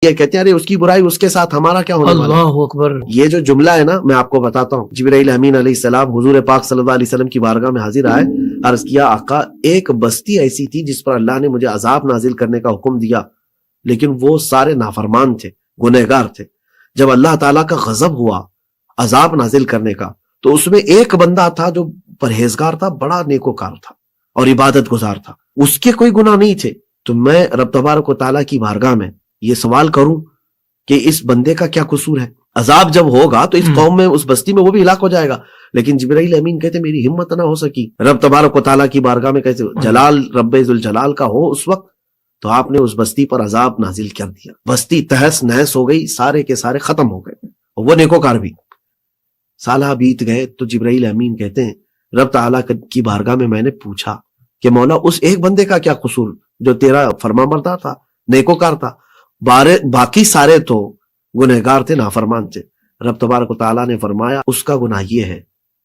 یہ کہتے ہیں ارے اس کی برائی اس کے ساتھ ہمارا کیا ہونے والا ہے؟ اللہ اکبر. یہ جو جملہ ہے نا میں آپ کو بتاتا ہوں. جبرائیل امین علیہ السلام حضور پاک صلی اللہ علیہ وسلم کی بارگاہ میں حاضر آئے. عرض کیا آقا ایک بستی ایسی تھی جس پر اللہ نے مجھے عذاب نازل کرنے کا حکم دیا لیکن وہ سارے نافرمان تھے, گنہگار تھے. جب اللہ تعالیٰ کا غضب ہوا عذاب نازل کرنے کا تو اس میں ایک بندہ تھا جو پرہیزگار تھا, بڑا نیکوکار تھا اور عبادت گزار تھا, اس کے کوئی گناہ نہیں تھے. تو میں رب تبارک و تعالیٰ کی بارگاہ میں یہ سوال کروں کہ اس بندے کا کیا قصور ہے؟ عذاب جب ہوگا تو اس قوم میں اس بستی میں وہ بھی ہلاک ہو جائے گا. لیکن جبرائیل امین کہتے میری ہمت نہ ہو سکی. رب تبارک و تعالیٰ کی بارگاہ میں کہتے جلال رب ذوالجلال کا ہو اس وقت تو آپ نے اس بستی پر عذاب نازل کر دیا. بستی تہس نہس ہو گئی, سارے کے سارے ختم ہو گئے, وہ نیکوکار بھی. سالہ بیت گئے تو جبرائیل امین کہتے ہیں رب تعالیٰ کی بارگاہ میں نے پوچھا کہ مولا اس ایک بندے کا کیا قصور جو تیرا فرمانبردار تھا, نیکوکار تھا, باقی سارے تو گنہگار تھے, نافرمان تھے. رب تبارک و تعالیٰ نے فرمایا اس کا گناہ یہ ہے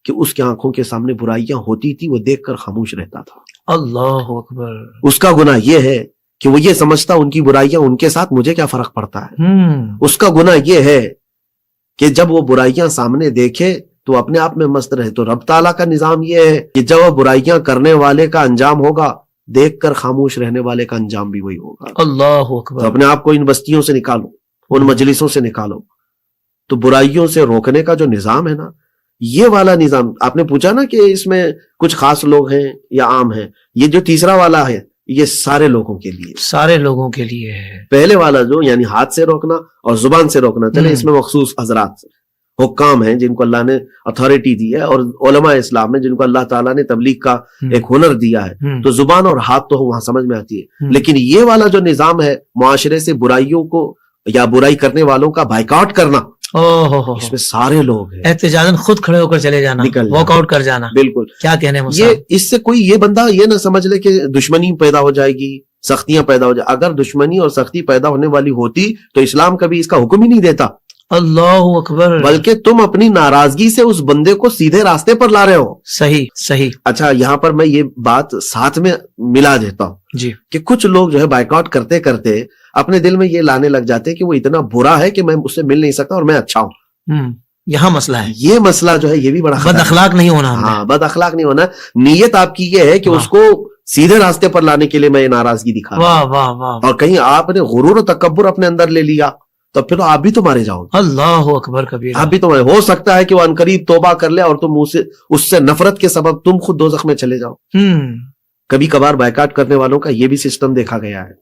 کہ اس کی آنکھوں کے سامنے برائیاں ہوتی تھی, وہ دیکھ کر خاموش رہتا تھا. اللہ اکبر. اس کا گناہ یہ ہے کہ وہ یہ سمجھتا ان کی برائیاں ان کے ساتھ مجھے کیا فرق پڑتا ہے. اس کا گناہ یہ ہے کہ جب وہ برائیاں سامنے دیکھے تو اپنے آپ میں مست رہے. تو رب تعالیٰ کا نظام یہ ہے کہ جب وہ برائیاں کرنے والے کا انجام ہوگا دیکھ کر خاموش رہنے والے کا انجام بھی وہی ہوگا. اللہ اکبر. تو اپنے آپ کو ان بستیوں سے نکالو, ان مجلسوں سے نکالو. تو برائیوں سے روکنے کا جو نظام ہے نا, یہ والا نظام آپ نے پوچھا نا کہ اس میں کچھ خاص لوگ ہیں یا عام ہیں, یہ جو تیسرا والا ہے یہ سارے لوگوں کے لیے, سارے لوگوں کے لیے ہے. پہلے والا جو یعنی ہاتھ سے روکنا اور زبان سے روکنا, چلے اس میں مخصوص حضرات سے حکام ہیں جن کو اللہ نے اتھارٹی دی ہے, اور علماء اسلام ہیں جن کو اللہ تعالیٰ نے تبلیغ کا ایک ہنر دیا ہے, تو زبان اور ہاتھ تو وہاں سمجھ میں آتی ہے. لیکن یہ والا جو نظام ہے معاشرے سے برائیوں کو یا برائی کرنے والوں کا بائیکاٹ کرنا, اس میں سارے لوگ ہیں. احتجاجاً خود کھڑے ہو کر چلے جانا, واک آؤٹ کر جانا. بالکل. کیا کہنے یہ اس سے کوئی یہ بندہ یہ نہ سمجھ لے کہ دشمنی پیدا ہو جائے گی, سختیاں پیدا ہو جائے. اگر دشمنی اور سختی پیدا ہونے والی ہوتی تو اسلام کبھی اس کا حکم ہی نہیں دیتا. اللہ اکبر. بلکہ تم اپنی ناراضگی سے اس بندے کو سیدھے راستے پر لا رہے ہو. صحیح صحیح. اچھا یہاں پر میں یہ بات ساتھ میں ملا دیتا ہوں جی, کہ کچھ لوگ جو ہے بائیکاٹ کرتے کرتے اپنے دل میں یہ لانے لگ جاتے ہیں کہ وہ اتنا برا ہے کہ میں اس سے مل نہیں سکتا اور میں اچھا ہوں. یہاں مسئلہ ہے. یہ مسئلہ جو ہے یہ بھی بڑا بد اخلاق نہیں ہونا. ہاں, بد اخلاق نہیں ہونا. نیت آپ کی یہ ہے کہ اس کو سیدھے راستے پر لانے کے لیے میں یہ ناراضگی دکھا. واہ واہ واہ. اور کہیں آپ نے غرور و تکبر اپنے اندر لے لیا تو پھر آپ بھی تو مارے جاؤ. اللہ اکبر کبیر. آپ بھی تو ہو سکتا ہے کہ وہ عنقریب توبہ کر لے اور تم اس سے نفرت کے سبب تم خود دوزخ میں چلے جاؤ. کبھی کبھار بائیکاٹ کرنے والوں کا یہ بھی سسٹم دیکھا گیا ہے.